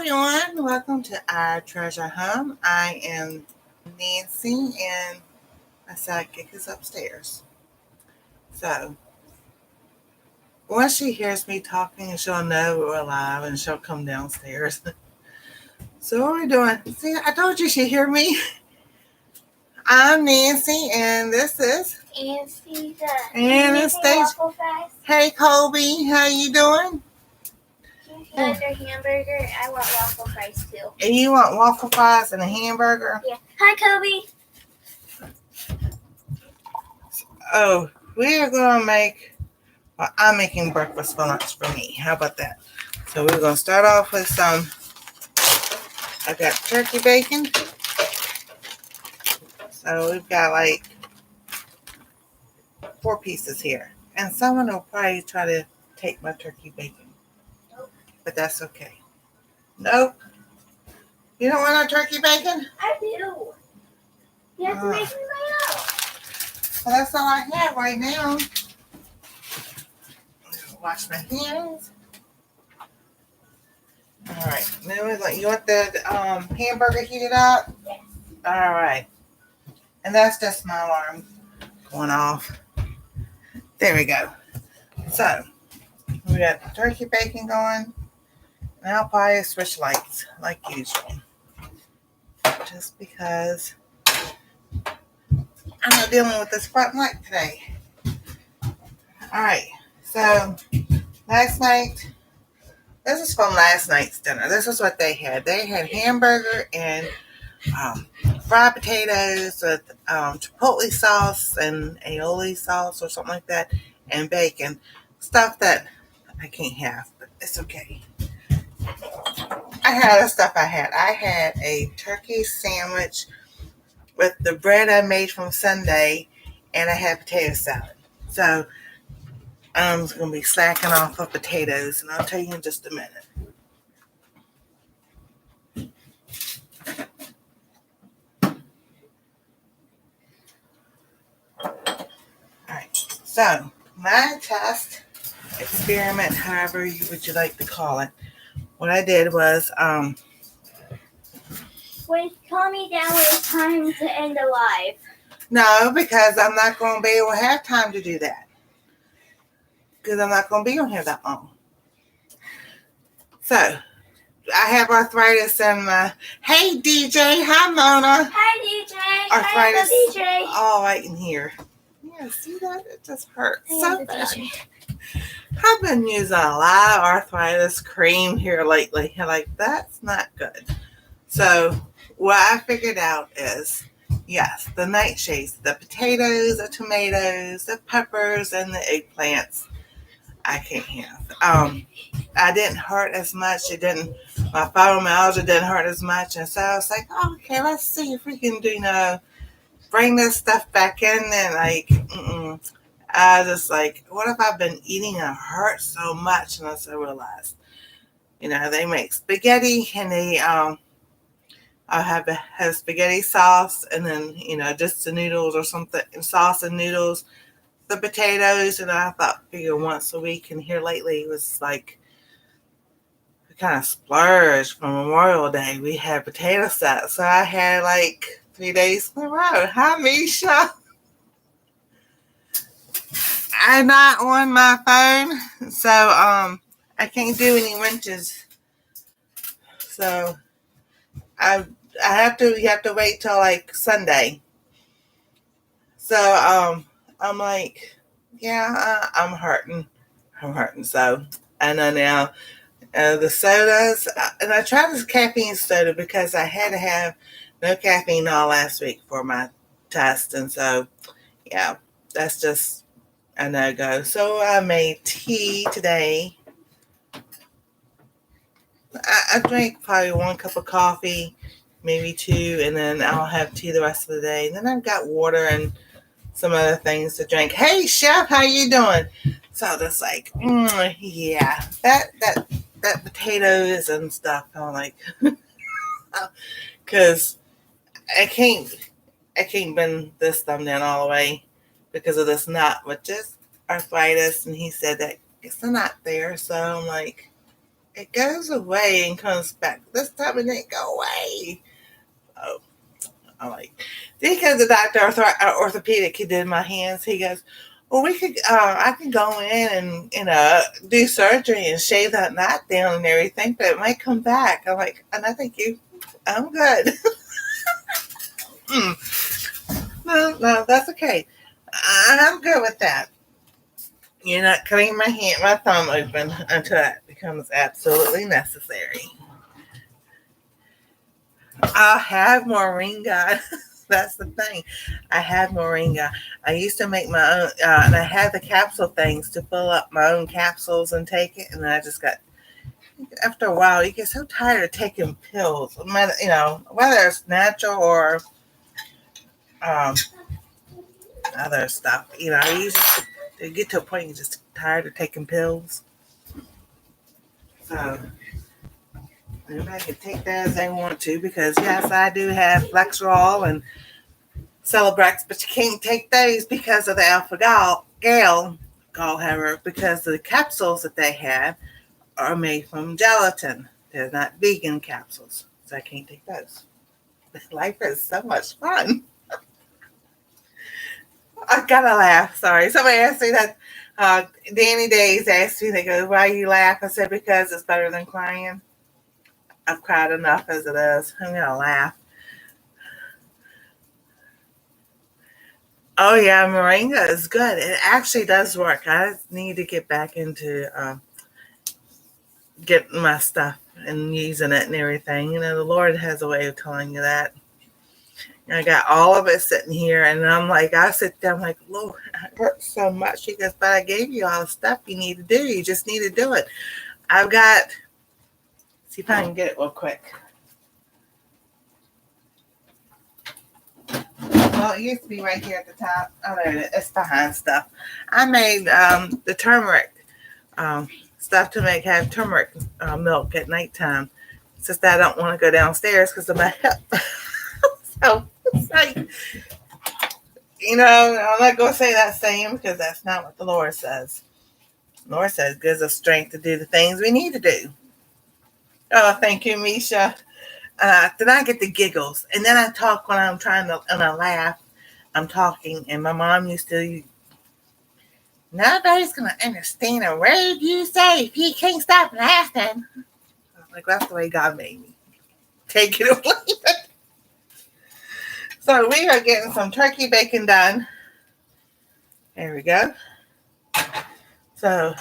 everyone, welcome to our treasure home. I am Nancy and my sidekick is upstairs. So once she hears me talking, she'll know we're alive and she'll come downstairs. So what are we doing? See, I told you she'd hear me. I'm Nancy and this is Anastasia. Hey Colby, how you doing? Another hamburger. I want waffle fries too. And you want waffle fries and a hamburger? Yeah. Hi, Kobe. Oh, we are going to make, I'm making breakfast for lunch for me. How about that? So we're going to start off with I got turkey bacon. So we've got like 4 pieces here. And someone will probably try to take my turkey bacon. But that's okay. Nope. You don't want no turkey bacon? I do. You have to make me right out. Well, that's all I have right now. Wash my hands. All right. Now you want the hamburger heated up? Yes. All right. And that's just my alarm going off. There we go. So we got turkey bacon going. And I'll probably switch lights like usual. Just because I'm not dealing with this front light today. All right. So last night, this is from last night's dinner. This is what they had. They had hamburger and fried potatoes with chipotle sauce and aioli sauce or something like that, and bacon. Stuff that I can't have, but it's okay. I had the stuff I had. I had a turkey sandwich with the bread I made from Sunday, and I had potato salad. So I'm going to be slacking off of potatoes, and I'll tell you in just a minute. Alright, so my test experiment, however would you like to call it, what I did was Wait, call me down when it's time to end the live. No, because I'm not going to be able to have time to do that. Because I'm not going to be on here that long. So, I have arthritis in my... Hey, DJ. Hi, Mona. Hi, DJ. Arthritis Hi, DJ. all right in here. Yeah, see that? It just hurts so bad. DJ. I've been using a lot of arthritis cream here lately. Like, that's not good. So, what I figured out is, yes, the nightshades, the potatoes, the tomatoes, the peppers, and the eggplants, I can't have. I didn't hurt as much. My fibromyalgia didn't hurt as much. And so I was like, oh, okay, let's see if we can bring this stuff back in. And I just like, what if I've been eating and it hurts so much? And I realized, they make spaghetti and I'll have spaghetti sauce and then, just the noodles or something, sauce and noodles, the potatoes. And I figure once a week. And here lately it was like, we kind of splurged for Memorial Day. We had potato salad. So I had like 3 days in a row. Hi, Misha. I'm not on my phone. So, I can't do any wrenches. So you have to wait till like Sunday. So I'm like, yeah, I'm hurting. So I know now the sodas, and I tried this caffeine soda because I had to have no caffeine all last week for my test, and so yeah, that's just a no-go. So I made tea today. I drank probably 1 cup of coffee, maybe 2, and then I'll have tea the rest of the day. And then I've got water and some other things to drink. Hey, Chef, how you doing? So just like, yeah, that potatoes and stuff. I'm like, because I can't bend this thumb down all the way because of this knot, which is arthritis. And he said that it's a knot there. So I'm like, it goes away and comes back. This time it didn't go away. Oh, I'm like, then he goes to the doctor, orthopedic. He did my hands. He goes, well, we could, I can go in and do surgery and shave that knot down and everything, but it might come back. I'm like, no, thank you. I'm good. No, that's okay. I'm good with that. You're not cutting my thumb open until that becomes absolutely necessary. I'll have moringa. That's the thing. I have moringa. I used to make my own, and I had the capsule things to fill up my own capsules and take it. And then I just got, after a while, you get so tired of taking pills, whether it's natural or um, other stuff. You get to a point you're just tired of taking pills. So everybody can take that as they want to, because yes, I do have Lexerol and Celebrex, but you can't take those because of the alpha gallhammer, because the capsules that they have are made from gelatin. They're not vegan capsules, so I can't take those. Life is so much fun. I gotta laugh. Sorry. Somebody asked me that. Danny Days asked me, they go, why you laugh? I said, because it's better than crying. I've cried enough as it is. I'm gonna laugh. Oh yeah, moringa is good. It actually does work. I need to get back into getting my stuff and using it and everything. The Lord has a way of telling you that. I got all of it sitting here, and I'm like, I sit there, I'm like, Lord, it hurts so much. He goes, but I gave you all the stuff you need to do. You just need to do it. I've got, see if I can get it real quick. Well, it used to be right here at the top. Oh, there it is. It's behind stuff. I made the turmeric stuff to have turmeric milk at nighttime. It's just that I don't want to go downstairs because of my hip. So it's like, I'm not going to say that same, because that's not what the Lord says. The Lord says gives us strength to do the things we need to do. Oh, thank you, Misha. Then I get the giggles, and then I talk when I'm trying to, and I laugh. I'm talking, and my mom used to, nobody's going to understand a word you say if you can't stop laughing. I'm like, that's the way God made me. Take it away. So we are getting some turkey bacon done. There we go. So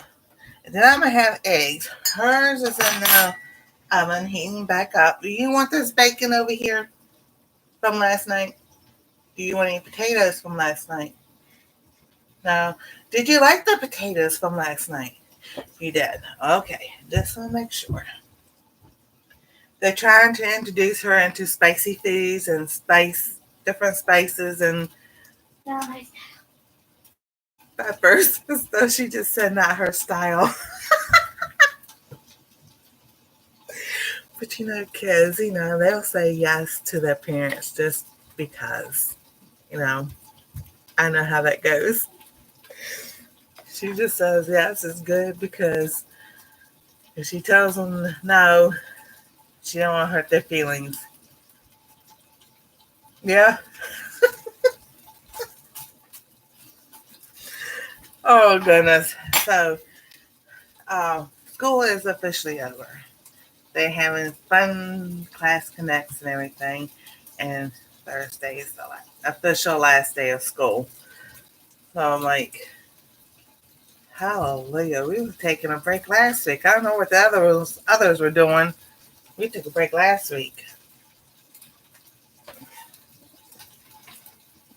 then I'm going to have eggs. Hers is in the oven heating back up. Do you want this bacon over here from last night? Do you want any potatoes from last night? No. Did you like the potatoes from last night? You did. Okay. Just want to make sure. They're trying to introduce her into spicy foods and different spices and peppers. So she just said not her style. But kids, they'll say yes to their parents just because, I know how that goes. She just says yes, it's good, because if she tells them no, she don't want to hurt their feelings. Yeah. Oh, goodness. So, school is officially over. They're having fun class connects and everything. And Thursday is the official last day of school. So I'm like, hallelujah. We were taking a break last week. I don't know what the others were doing. We took a break last week.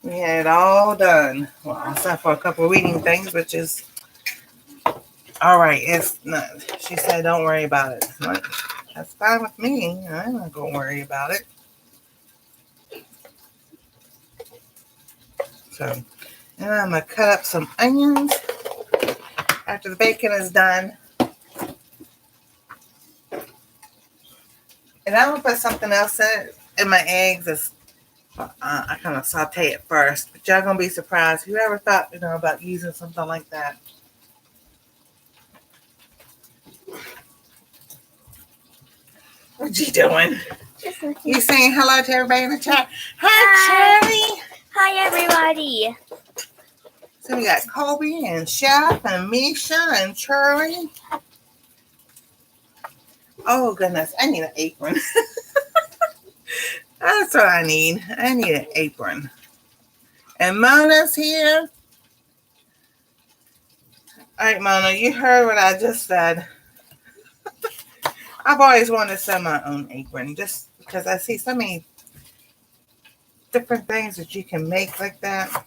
We had it all done. Well, except for a couple of reading things, which is all right. It's not. She said, don't worry about it. Like, that's fine with me. I'm not going to worry about it. So, and I'm going to cut up some onions after the bacon is done. And I'm going to put something else in my eggs. I kind of saute it first. But y'all going to be surprised. Whoever thought, about using something like that. What you doing? Just looking. You saying hello to everybody in the chat? Hi, Cherry. Hi, everybody. So we got Colby and Chef and Misha and Cherry. Oh, goodness. I need an apron. That's what I need. I need an apron. And Mona's here. All right, Mona, you heard what I just said. I've always wanted to sew my own apron just because I see so many different things that you can make like that.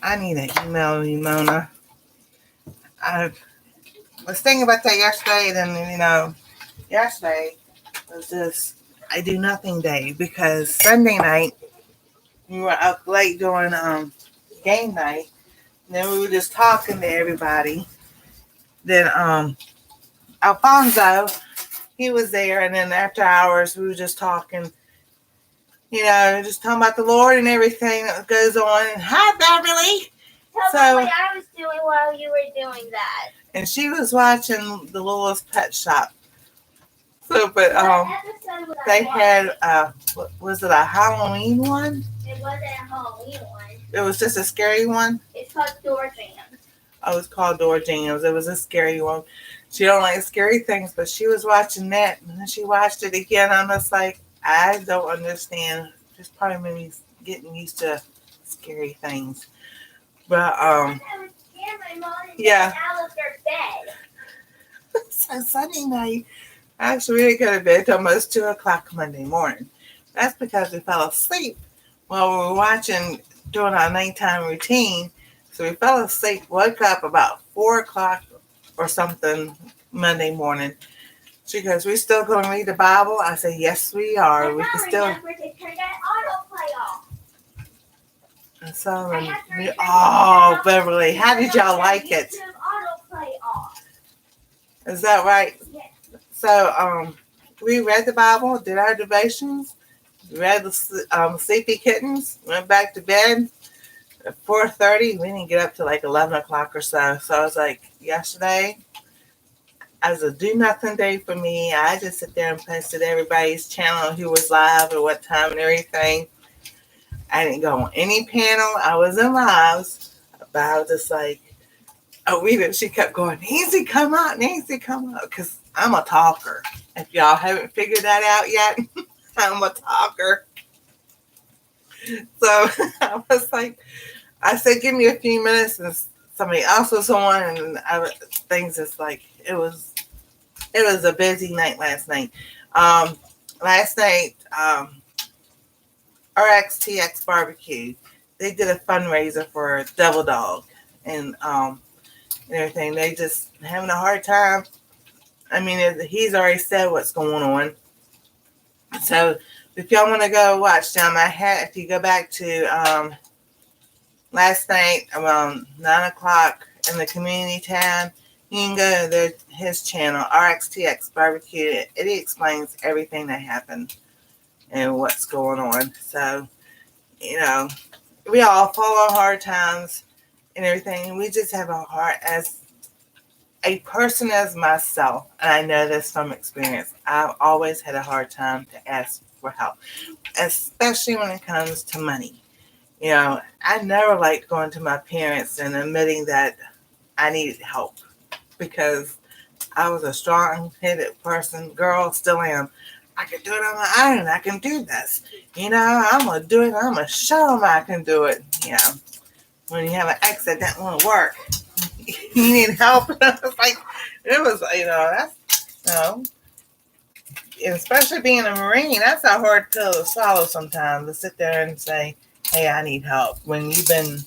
I need to email you, Mona. I was thinking about that yesterday, and yesterday was just I do nothing day because Sunday night we were up late doing game night. And then we were just talking to everybody. Then Alfonso, he was there, and then after hours we were just talking, just talking about the Lord and everything that goes on. And hi, Beverly. Tell me what I was doing while you were doing that. And she was watching the Littlest Pet Shop. So, but they had was it a Halloween one? It wasn't a Halloween one. It was just a scary one. It's called Door Jams. Oh, it's called Door Jams. It was a scary one. She don't like scary things, but she was watching that, and then she watched it again. I'm just like, I don't understand. Just probably maybe getting used to scary things. But yeah. Out of their bed. So Sunday night, actually, we didn't go to bed till almost 2:00 Monday morning. That's because we fell asleep while we were doing our nighttime routine. So we fell asleep, woke up about 4:00 or something Monday morning. She goes, "We still going to read the Bible?" I said, "Yes, we are. We can still." Remember to turn that autoplay off. And so, oh, Beverly, how did y'all like it? Autoplay off. Is that right? Yes. So, we read the Bible, did our devotions, read the Sleepy Kittens, went back to bed at 4:30. We didn't get up till like 11:00 or so. So I was like, yesterday, as a do nothing day for me, I just sit there and posted everybody's channel, who was live at what time and everything. I didn't go on any panel. I was in lives, but I was just like, she kept going, Nancy, come out, Nancy, come out, because I'm a talker. If y'all haven't figured that out yet, I'm a talker. So I was like, I said, give me a few minutes, and somebody else was on, and things just like, it was a busy night last night. Last night, RXTX Barbecue, they did a fundraiser for Double Dog and everything. They just having a hard time. I mean, he's already said what's going on. So if y'all want to go watch them, if you go back to last night around 9:00 in the community tab, you can go to his channel, RXTX Barbecue. It explains everything that happened and what's going on. So, we all follow hard times and everything. We just have a heart as a person as myself, and I know this from experience. I've always had a hard time to ask for help, especially when it comes to money. I never liked going to my parents and admitting that I needed help because I was a strong-headed person, girl, still am. I can do it on my own. I can do this. I'm going to do it. I'm going to show them I can do it. When you have an ex that doesn't want to work, you need help. Especially being a Marine, that's a hard pill to swallow sometimes, to sit there and say, hey, I need help. When you've been,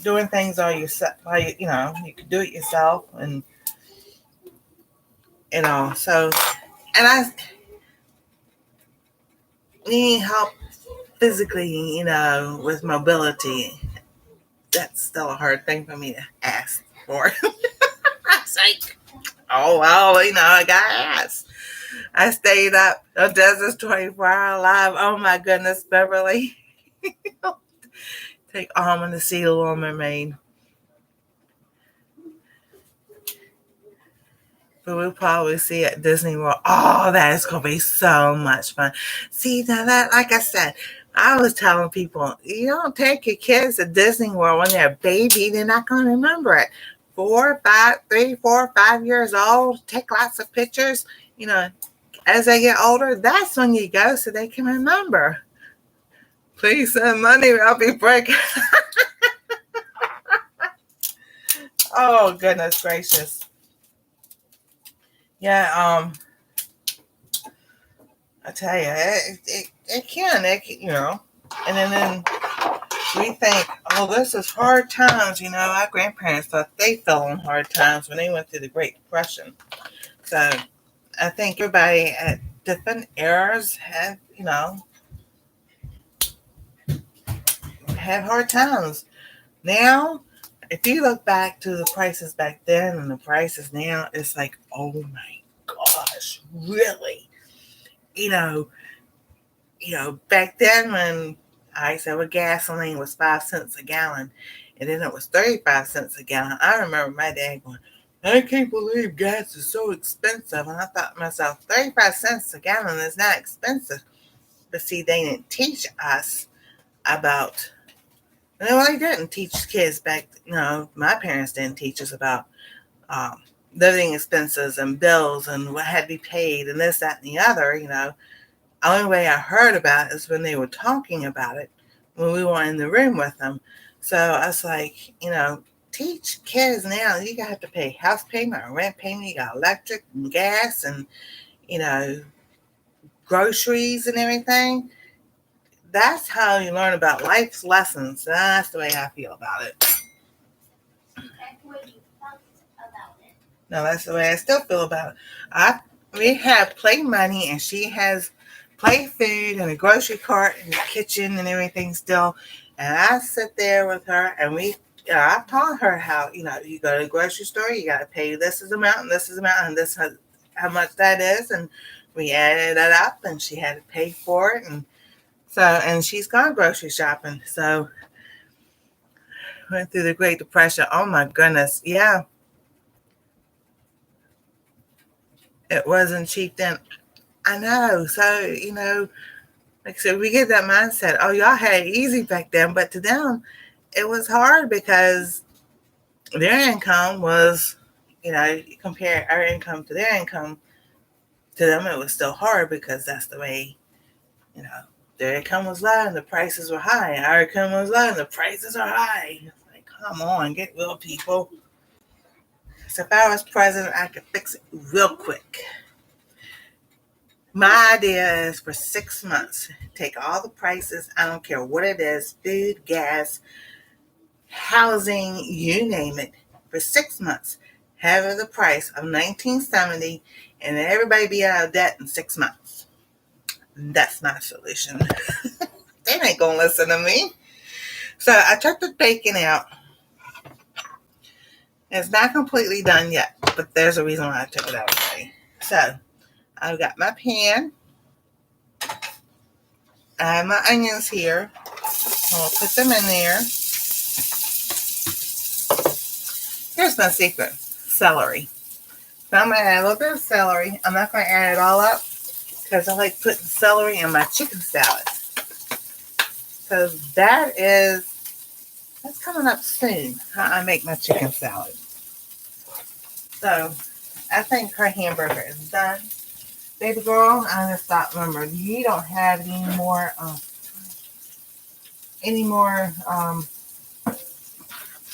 doing things all yourself, you can do it yourself and, so, and I need help physically, with mobility. That's still a hard thing for me to ask for. I was like, oh, well, I got to ask. I stayed up. Does this 24-hour live? Oh, my goodness, Beverly. Take Almond to see The Little Mermaid. But we'll probably see it at Disney World. Oh, that is going to be so much fun. See, now that, like I said, I was telling people, you don't take your kids to Disney World when they're a baby, they're not going to remember it. 3, 4, 5 years old, take lots of pictures. You know, as they get older, that's when you go so they can remember. Please send money, I'll be breaking. Oh, goodness gracious. Yeah, I tell you, it can, you know. And then we think, oh, this is hard times. You know, our grandparents thought they fell on hard times when they went through the Great Depression. So I think everybody at different eras have, you know, had hard times. Now, if you look back to the prices back then and the prices now, it's like, oh my gosh, really? You know, back then when I said when gasoline was 5 cents a gallon, and then it was 35 cents a gallon, I remember my dad going, I can't believe gas is so expensive. And I thought to myself, 35 cents a gallon is not expensive. But see, they didn't teach us about, no, they didn't teach kids back, you know, my parents didn't teach us about living expenses and bills and what had to be paid and this, that, and the other, you know. The only way I heard about it is when they were talking about it when we were in the room with them. So I was like, you know, teach kids now. You got to pay house payment or rent payment. You got electric and gas and, you know, groceries and everything. That's how you learn about life's lessons. That's the way I feel about it. That's the way you felt about it. No, that's the way I still feel about it. We have play money and she has play food and a grocery cart and the kitchen and everything still. And I sit there with her and I taught her how, you know, you go to the grocery store, you got to pay this is amount and this is amount and this is how much that is. And we added that up and she had to pay for it. And so, and she's gone grocery shopping. So went through the Great Depression. Oh my goodness. Yeah. It wasn't cheap then. I know. So, you know, like I said, we get that mindset, oh, y'all had it easy back then. But to them, it was hard because their income was, you know, you compare our income to their income, to them it was still hard because that's the way, you know, their income was low and the prices were high. Our income was low and the prices are high. It's like, come on, get real, people. So if I was president, I could fix it real quick. My idea is for 6 months, take all the prices, I don't care what it is, food, gas, housing, you name it, for 6 months. Have the price of 1970 and everybody be out of debt in 6 months. That's my solution. They ain't going to listen to me. So I took the bacon out. It's not completely done yet, but there's a reason why I took it out already. So I've got my pan. I have my onions here. I'll put them in there. Here's my secret. Celery. So I'm going to add a little bit of celery. I'm not going to add it all up because I like putting celery in my chicken salad. So that's coming up soon, how I make my chicken salad. So I think her hamburger is done. Baby girl, I'm going to stop. Remember, you don't have any more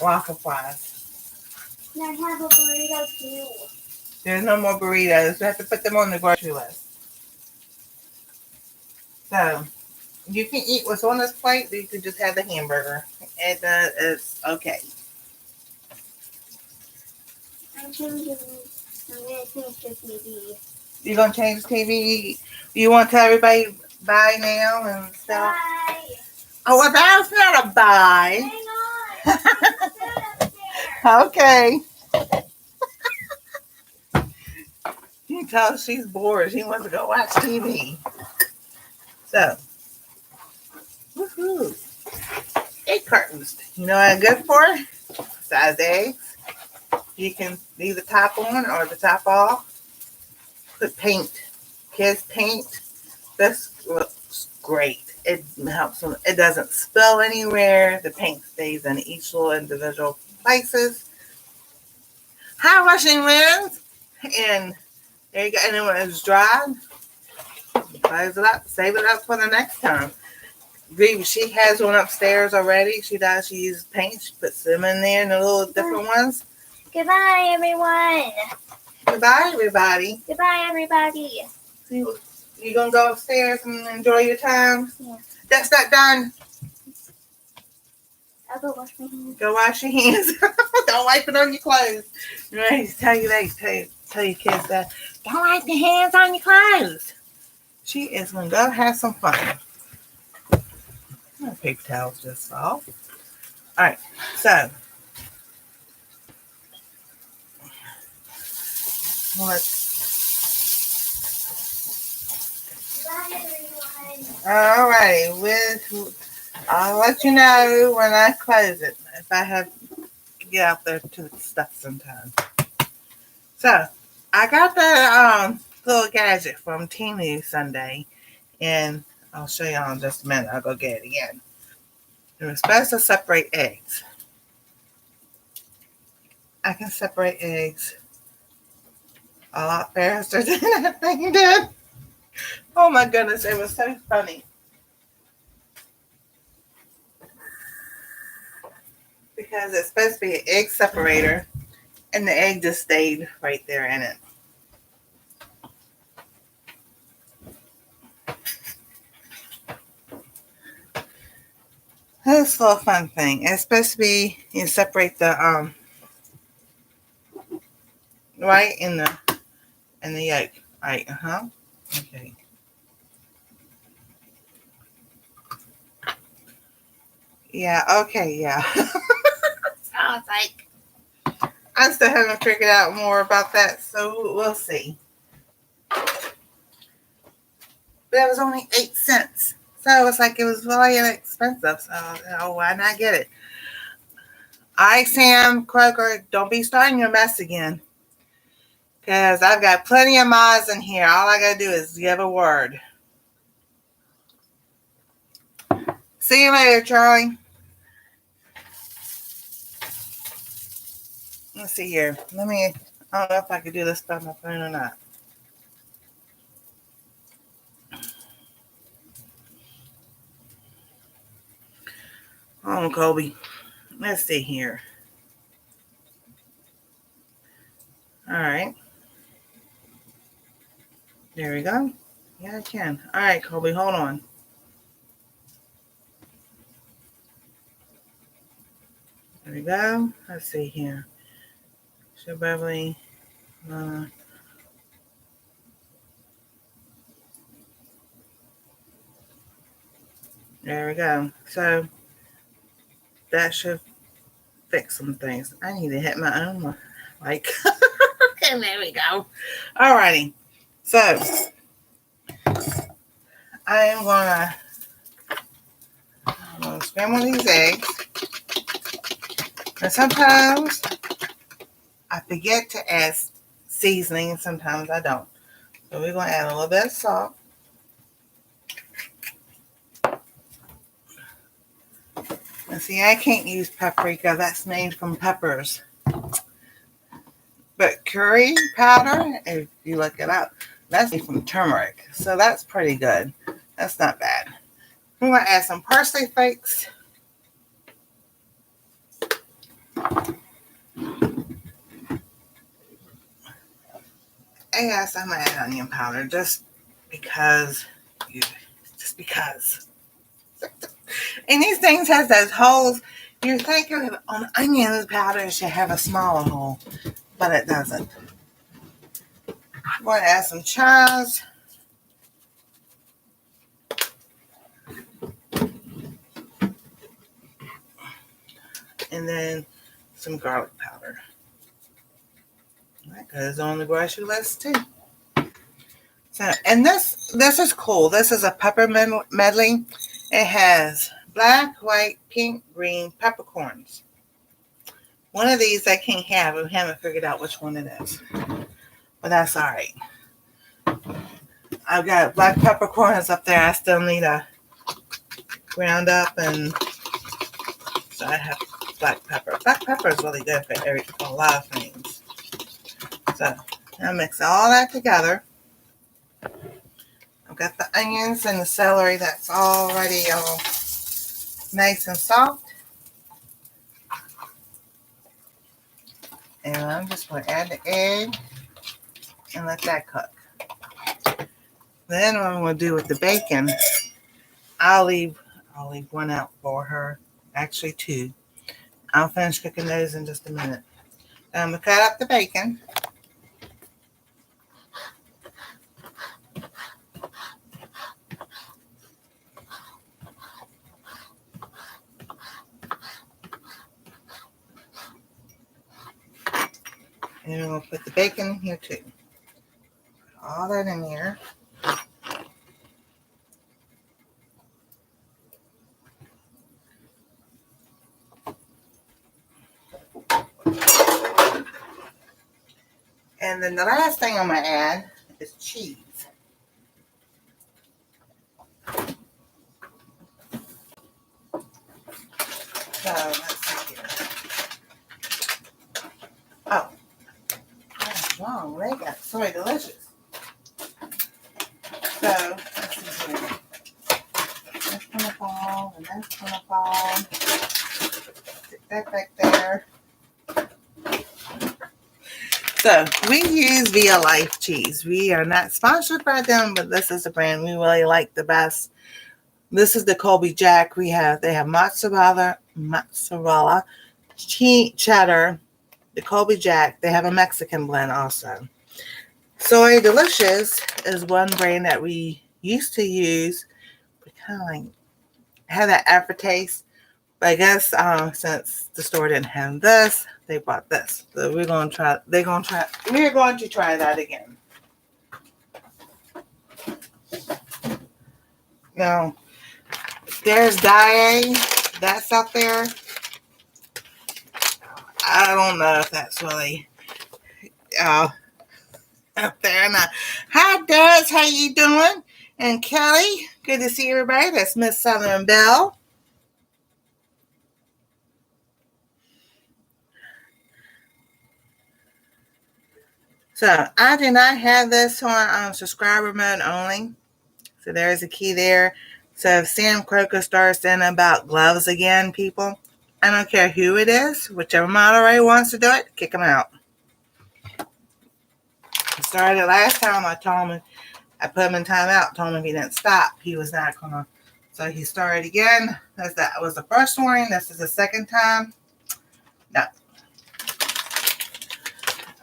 waffle fries. And I have a burrito too. There's no more burritos. We have to put them on the grocery list. So you can eat what's on this plate, or you can just have the hamburger. It's okay. I'm going to change the TV. You're going to change the TV? You want to tell everybody bye now and stuff? Bye. Oh, well, that's not a bye. Hang on. There's food Okay. You can tell she's bored. She wants to go watch TV. So, woohoo. egg cartons. You know what they're good for? Size eggs. You can leave the top on or the top off. Put paint. Kids paint. This looks great. It helps them. It doesn't spill anywhere. The paint stays in each little individual places. High rushing winds. And there you go. And then when it's dry, close it up. Save it up for the next time. She has one upstairs already. She does. She uses paint. She puts them in there and the little different ones. Goodbye, everyone. Goodbye, everybody. Goodbye, everybody. You gonna go upstairs and enjoy your time? Yeah. That's not done. I'll go wash my hands. Go wash your hands. Don't wipe it on your clothes. Right? Tell your kids that. Don't wipe your hands on your clothes. She is gonna go have some fun. My paper towels just fall. All right, so Goodbye, everyone. all right. I'll let you know when I close it if I have to get out there to the stuff sometime. So I got the little gadget from Temu Sunday, and I'll show y'all in just a minute. I'll go get it again. It was supposed to separate eggs. I can separate eggs a lot faster than that thing did. Oh my goodness, it was so funny. Because it's supposed to be an egg separator, and the egg just stayed right there in it. This little fun thing. It's supposed to be you separate the right in the yolk. Right, Okay. Yeah, okay, yeah. I was like, I still haven't figured out more about that, so we'll see. But it was only 8 cents. So it was like it was really inexpensive. So why not get it? All right, Sam, Kroger, don't be starting your mess again. Because I've got plenty of mods in here. All I got to do is give a word. See you later, Charlie. Let's see here. I don't know if I can do this by my phone or not. Oh, Colby. Let's see here. All right. There we go. Yeah, I can. All right, Colby, hold on. There we go. Let's see here. So Beverly. There we go. So that should fix some things. I need to hit my own mic. And there we go. Alrighty. So I am gonna scramble these eggs. And sometimes I forget to add seasoning, and sometimes I don't. So we're gonna add a little bit of salt. And see, I can't use paprika. That's made from peppers. But curry powder, if you look it up, that's made from turmeric. So that's pretty good. That's not bad. I'm going to add some parsley flakes. And yes, I'm going to add onion powder just because. And these things has those holes. You think on onion powder it should have a smaller hole, but it doesn't. I'm going to add some chives. And then some garlic powder. That goes on the grocery list too. So, and this is cool. This is a pepper medley. It has black, white, pink, green peppercorns. One of these I can't have. We haven't figured out which one it is. But that's all right. I've got black peppercorns up there. I still need to ground up, and so I have black pepper. Black pepper is really good for a lot of things. So I'll mix all that together. I've got the onions and the celery that's already all nice and soft. And I'm just going to add the egg and let that cook. Then what I'm going to do with the bacon, I'll leave one out for her. Actually, two. I'll finish cooking those in just a minute. I'm going to cut up the bacon. And we're going to put the bacon in here too. Put all that in here. And then the last thing I'm going to add is cheese. So let's see here. Oh, that's wrong. They got soy delicious. So let's see here. That's gonna fall, and that's gonna fall. Stick that back there. So we use Via Life cheese. We are not sponsored by them, but this is a brand we really like the best. This is the Colby Jack. They have mozzarella, cheddar, the Colby Jack. They have a Mexican blend also. Soy Delicious is one brand that we used to use. We kind of like had that aftertaste. But I guess since the store didn't have this, they bought this. So we're going to try that again. Now, there's Dae. That's out there. I don't know if that's really out there or not. Hi, Des. How you doing? And Kelly. Good to see everybody. That's Miss Southern Belle. So I do not have this on subscriber mode only. So there's a key there. So if Sam Croker starts in about gloves again, people, I don't care who it is, whichever moderator wants to do it, kick them out. He started it last time. I told him, I put him in timeout, told him if he didn't stop, he was not going to. So he started again. That was the first warning. This is the second time. No.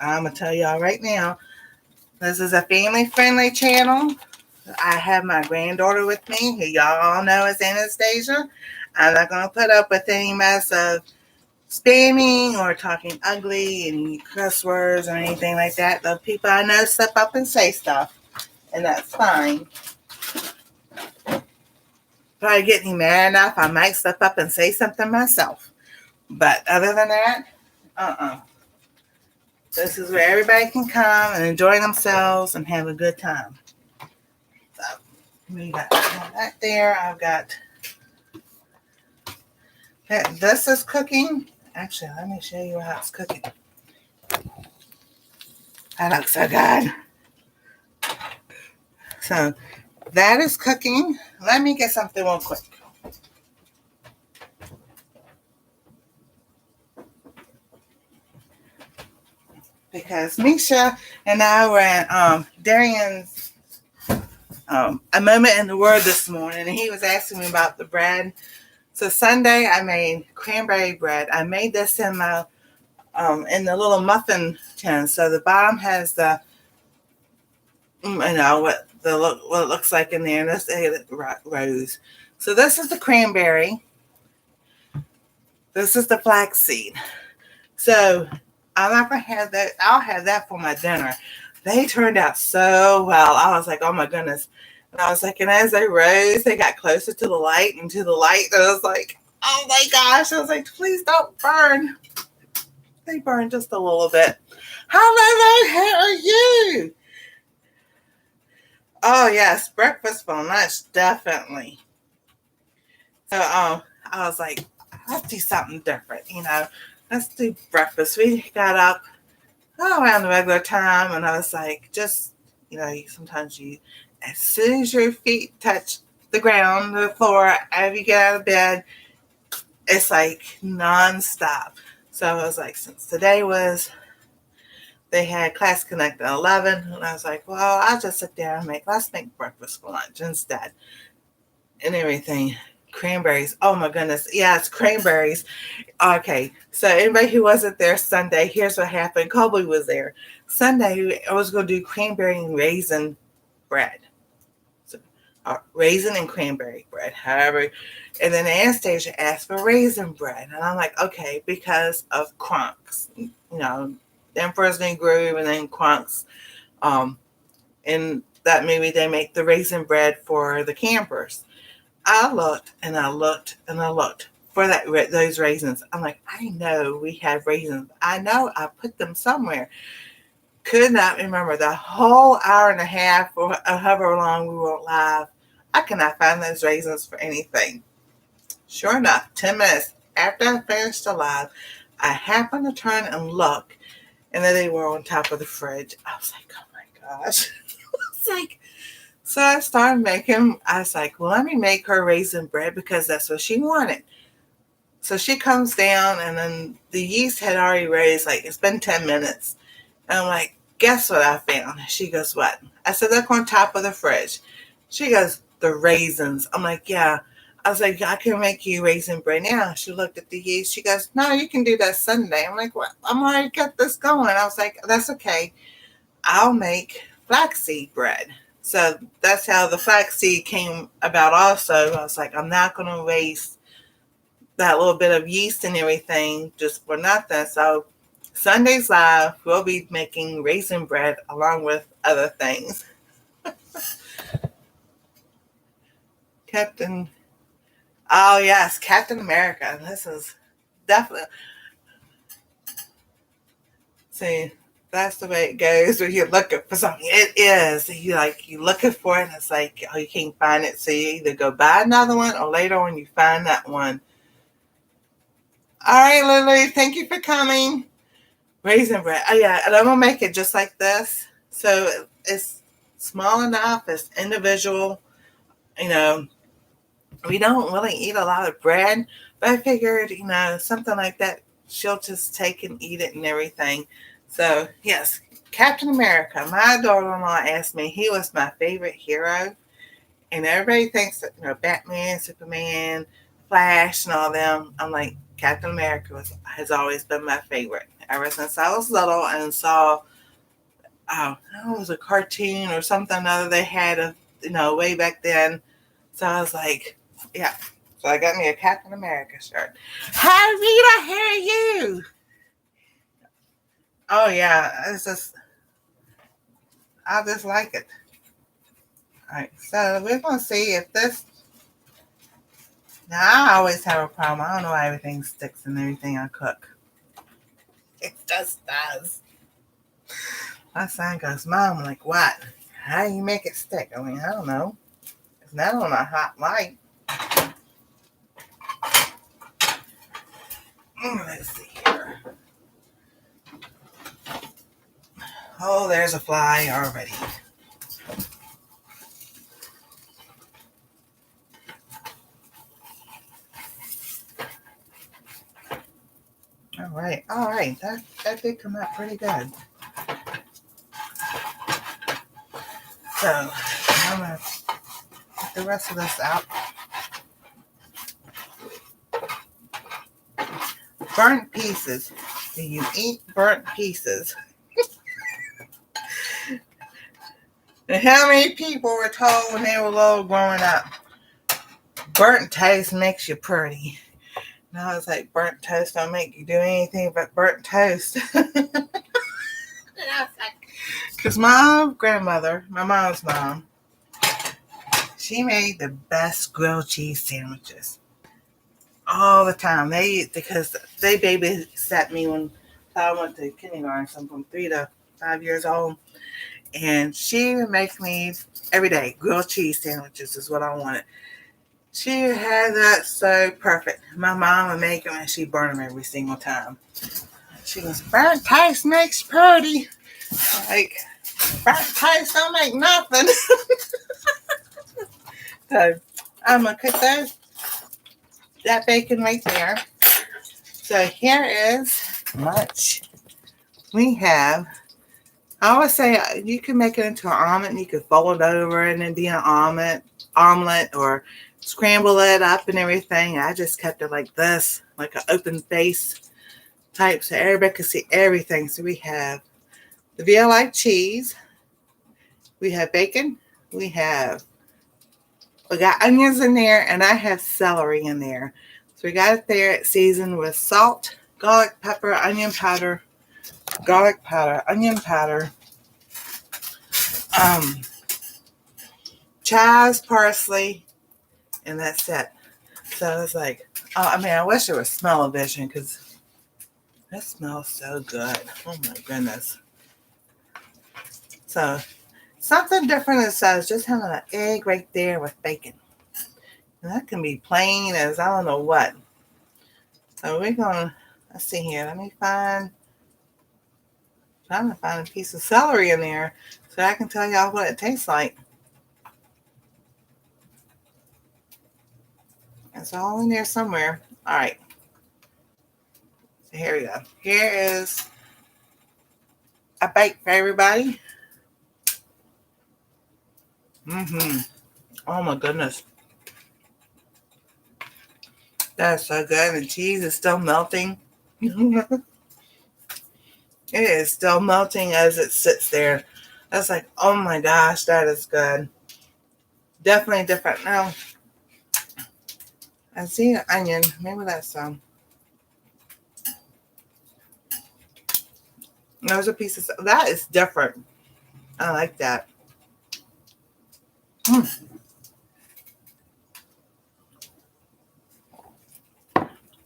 I'm going to tell y'all right now, this is a family-friendly channel. I have my granddaughter with me, who y'all all know is Anastasia. I'm not going to put up with any mess of spamming or talking ugly and cuss words or anything like that. The people I know step up and say stuff, and that's fine. If I get me mad enough, I might step up and say something myself. But other than that, This is where everybody can come and enjoy themselves and have a good time. So we got that there. I've got this is cooking. Actually, let me show you how it's cooking. That looks so good. So that is cooking. Let me get something real quick. Because Misha and I were at Darian's A Moment in the Word this morning, and he was asking me about the bread. So Sunday I made cranberry bread. I made this in my in the little muffin tin. So the bottom has the what it looks like in there. This is rose. So this is the cranberry. This is the flaxseed. So I'm not gonna have that. I'll have that for my dinner. They turned out so well. I was like, oh my goodness. And I was like, and as they rose, they got closer to the light and to the light. And I was like, oh my gosh. I was like, please don't burn. They burned just a little bit. Hello, how are you? Oh, yes, breakfast for lunch, definitely. So I was like, let's do something different, Let's do breakfast. We got up around the regular time, and I was like, just, sometimes as soon as your feet touch the ground, the floor, as you get out of bed, it's like nonstop. So I was like, since today they had class connect at 11, and I was like, well, I'll just sit there and let's make breakfast for lunch instead. And everything. Cranberries. Oh my goodness. Yeah, it's cranberries. Okay, so anybody who wasn't there Sunday, here's what happened. Colby was there. Sunday, I was going to do cranberry and raisin bread. So, raisin and cranberry bread, however. And then Anastasia asked for raisin bread. And I'm like, okay, because of Crunks. The Emperor's New Groove and then Crunks. In that movie, they make the raisin bread for the campers. I looked and I looked and I looked for those raisins. I'm like, I know we have raisins. I know I put them somewhere. Could not remember the whole hour and a half or however long we were live. I cannot find those raisins for anything. Sure enough, 10 minutes after I finished the live, I happened to turn and look, and then they were on top of the fridge. I was like, oh my gosh. It's like, so I started making, I was like, well, let me make her raisin bread because that's what she wanted. So she comes down and then the yeast had already raised, like it's been 10 minutes. And I'm like, guess what I found? She goes, what? I said, look on top of the fridge. She goes, the raisins. I'm like, yeah. I was like, I can make you raisin bread now. She looked at the yeast. She goes, no, you can do that Sunday. I'm like, what? I'm already got this going. I was like, that's okay. I'll make flaxseed bread. So that's how the flaxseed came about also. I was like, I'm not going to waste that little bit of yeast and everything just for nothing. So Sunday's live, we'll be making raisin bread along with other things. Captain, oh yes, Captain America. This is definitely, see, that's the way it goes when you're looking for something. It is. You're looking for it and it's like, oh, you can't find it. So you either go buy another one or later on you find that one. All right, Lily, thank you for coming. Raisin bread. Oh yeah, and I'm gonna make it just like this. So it's small enough, it's individual. We don't really eat a lot of bread, but I figured, something like that, she'll just take and eat it and everything. So yes, Captain America. My daughter-in-law asked me, he was my favorite hero. And everybody thinks that, Batman, Superman, Flash, and all them. I'm like, Captain America has always been my favorite. Ever since I was little and saw, it was a cartoon or something other they had, way back then. So I was like, yeah. So I got me a Captain America shirt. Hi, Rita, how are you? Oh, yeah. I just like it. All right. So we're going to see if this. Now, I always have a problem. I don't know why everything sticks in everything I cook. It just does. My son goes, Mom, I'm like, what? How do you make it stick? I mean, I don't know. It's not on a hot light. Let's see here. Oh, there's a fly already. All right. That did come out pretty good. So I'm gonna put the rest of this out. Burnt pieces. Do you eat burnt pieces? And how many people were told when they were little growing up, burnt toast makes you pretty? And I was like, burnt toast don't make you do anything but burnt toast. Because my grandmother, my mom's mom, She made the best grilled cheese sandwiches all the time. Because they babysat me when I went to kindergarten, so I'm from 3 to 5 years old. And she would make me every day grilled cheese sandwiches is what I wanted. She had that so perfect. My mom would make them and she'd burn them every single time. She goes, burnt toast makes pretty. Like, burnt toast don't make nothing. So I'm gonna cook that bacon right there. So here is much we have. I always say you can make it into an omelet and you can fold it over and then be an omelet or scramble it up and everything. I just kept it like this, like an open face type so everybody can see everything. So we have the VLI cheese, we have bacon, we got onions in there, and I have celery in there. So we got it there. It's seasoned with salt, garlic pepper, onion powder, chives, parsley, and that's it. So it's like, I wish there was smell-o-vision because that smells so good. Oh my goodness. So something different is just having an egg right there with bacon. And that can be plain as I don't know what. So we're gonna, let's see here. Trying to find a piece of celery in there so I can tell y'all what it tastes like. It's all in there somewhere. All right. So here we go. Here is a bite for everybody. Oh my goodness. That's so good. The cheese is still melting. It is still melting as it sits there. That's like, oh my gosh, that is good. Definitely different. Now, I see an onion. Maybe that's some. There's a piece of that is different. I like that.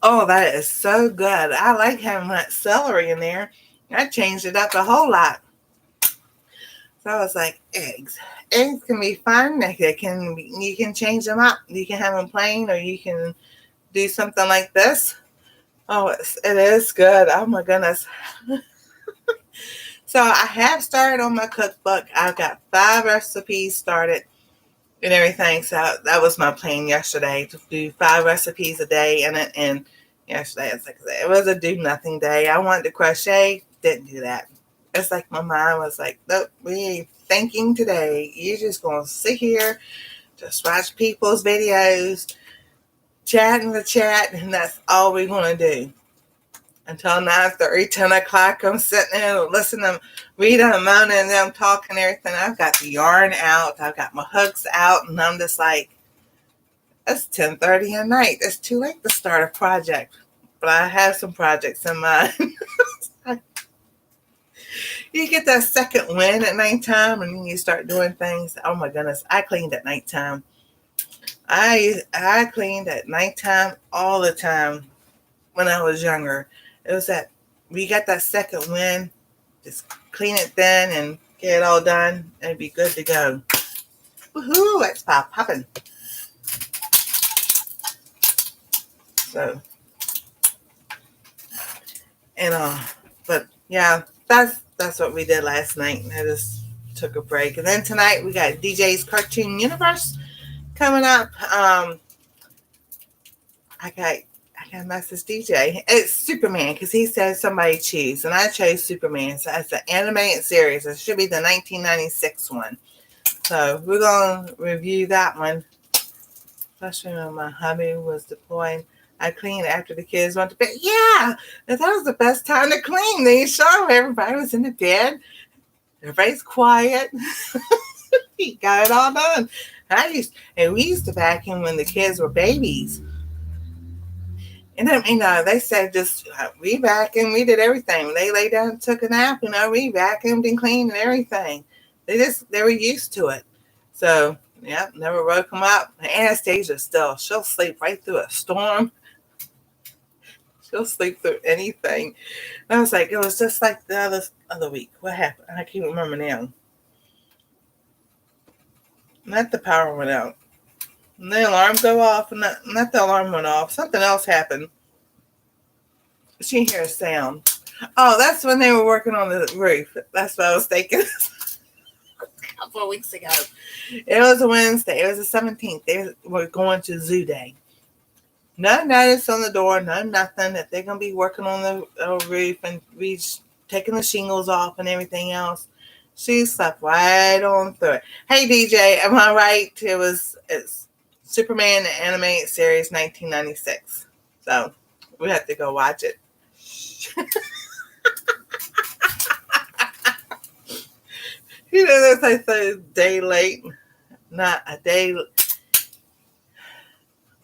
Oh, that is so good. I like having that celery in there. That changed it up a whole lot. So I was like, eggs. Eggs can be fun. You can change them up. You can have them plain, or you can do something like this. Oh, it is good. Oh my goodness. So I have started on my cookbook. I've got 5 recipes started and everything. So that was my plan yesterday, to do 5 recipes a day. And yesterday, it was a do nothing day. I wanted to crochet, didn't do that. It's like my mind was like, nope, we ain't thinking today. You're just going to sit here, just watch people's videos, chat in the chat, and that's all we're going to do. Until 9:30, 10 o'clock, I'm sitting there listening to them read them, moaning, and them talking and everything. I've got the yarn out. I've got my hooks out, and I'm just like, it's 10:30 at night. It's too late to start a project. But I have some projects in mind. You get that second wind at nighttime, and then you start doing things. Oh my goodness, I cleaned at nighttime. I cleaned at nighttime all the time when I was younger. It was that we got that second wind, just clean it then and get it all done and be good to go. Woohoo! It's popping. So, but yeah, that's what we did last night. I just took a break, and then tonight we got DJ's Cartoon Universe coming up. I got message DJ. It's Superman because he said somebody choose, and I chose Superman. So it's an animated series. It should be the 1996 one. So we're gonna review that one. Especially when my hubby was deploying. I cleaned after the kids went to bed. Yeah, that was the best time to clean. They show everybody was in the bed. Everybody's quiet. He got it all done. We used to vacuum when the kids were babies. And then, they said just we vacuumed, we did everything. When they lay down and took a nap, we vacuumed and cleaned and everything. They were used to it. So Yep, never woke him up. Anastasia she'll sleep right through a storm. She'll sleep through anything. And I was like, it was just like the other week. What happened? I can't remember now. Not the power went out. And the alarm go off, and not the alarm went off. Something else happened. She didn't hear a sound. Oh, that's when they were working on the roof. That's what I was thinking. A couple of weeks ago. It was a Wednesday. It was the 17th. They were going to Zoo Day. No notice on the door. No nothing. That they're going to be working on the roof and taking the shingles off and everything else. She slept right on through it. Hey, DJ, am I right? It's Superman the Animated Series 1996. So we have to go watch it. You know, that's like a day late, not a day.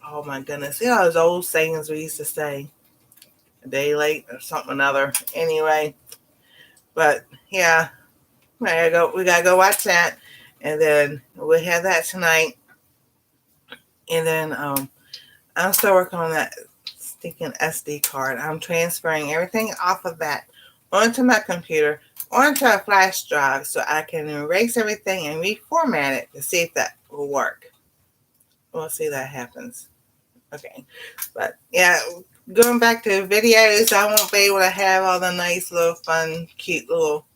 Oh my goodness! You know those old sayings we used to say, a day late or something or another. Anyway, but yeah, we gotta go watch that, and then we'll have that tonight. And then I'm still working on that stinking SD card. I'm transferring everything off of that onto my computer, onto a flash drive, so I can erase everything and reformat it to see if that will work. We'll see if that happens. Okay. But yeah, going back to videos, I won't be able to have all the nice little fun, cute little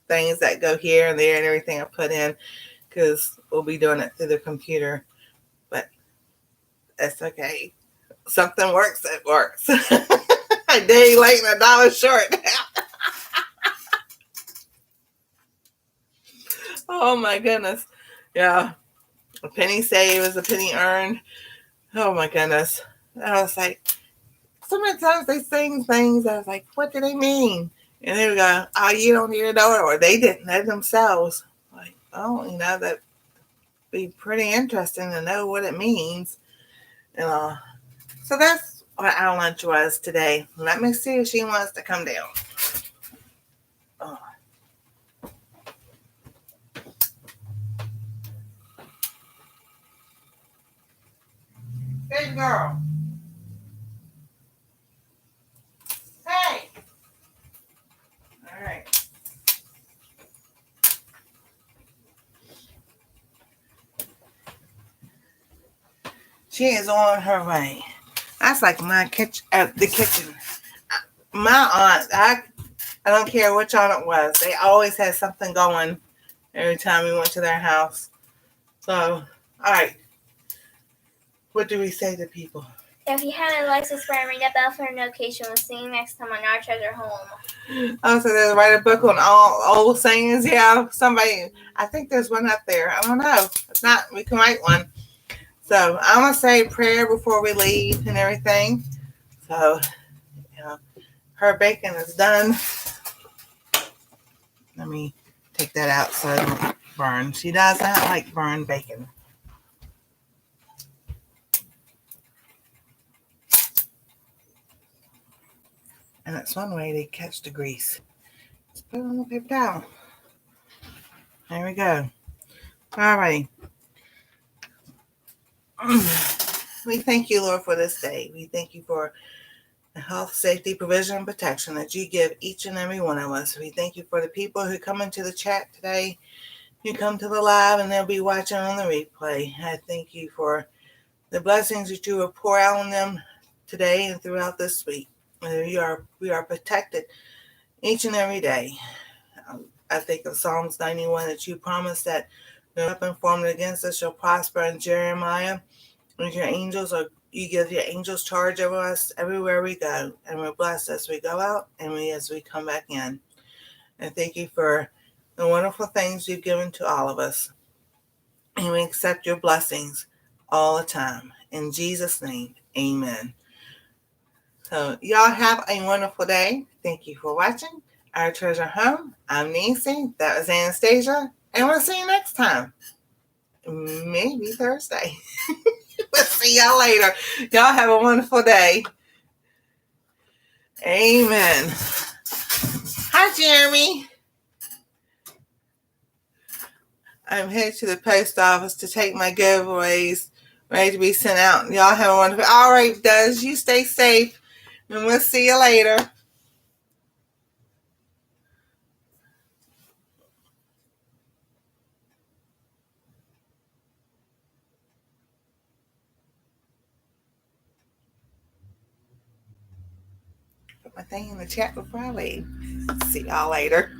things that go here and there and everything I put in, because we'll be doing it through the computer. But that's okay. Something works, it works. A day late and $1 short. Oh my goodness. Yeah. A penny saved is a penny earned. Oh my goodness. I was like, so many times they sing things, I was like, what do they mean? And they would go, oh, you don't need to know it, or they didn't know themselves. Like, oh, that'd be pretty interesting to know what it means. So that's what our lunch was today. Let me see if she wants to come down. Oh. Good girl. Hey. All right. She is on her way. That's like my kitchen. The kitchen. My aunt. I don't care which aunt it was. They always had something going every time we went to their house. So, all right. What do we say to people? If you haven't liked, subscribe, ring that bell for notification. We'll see you next time on Our Treasure Home. Oh, so there's write a book on all old sayings. Yeah, somebody. I think there's one up there. I don't know. If not, we can write one. So I'm gonna say prayer before we leave and everything. So, her bacon is done. Let me take that out so it don't burn. She does not like burned bacon. And that's one way to catch the grease. Let's put it on the paper towel. There we go. All right. We thank you, Lord, for this day. We thank you for the health, safety, provision, and protection that you give each and every one of us. We thank you for the people who come into the chat today, who come to the live, and they'll be watching on the replay. I thank you for the blessings that you will pour out on them today and throughout this week. We are protected each and every day. I think of Psalms 91 that you promised that no weapon formed against us shall prosper in Jeremiah. And you give your angels charge over us everywhere we go, and we're blessed as we go out and as we come back in. And thank you for the wonderful things you've given to all of us. And we accept your blessings all the time. In Jesus' name, amen. So y'all have a wonderful day. Thank you for watching Our Treasure Home. I'm Nancy. That was Anastasia. And we'll see you next time. Maybe Thursday. We'll see y'all later. Y'all have a wonderful day. Amen. Hi, Jeremy. I'm headed to the post office to take my giveaways ready to be sent out. Y'all have a wonderful. All right, Does you stay safe, and we'll see you later. Put my thing in the chat before I leave. See y'all later.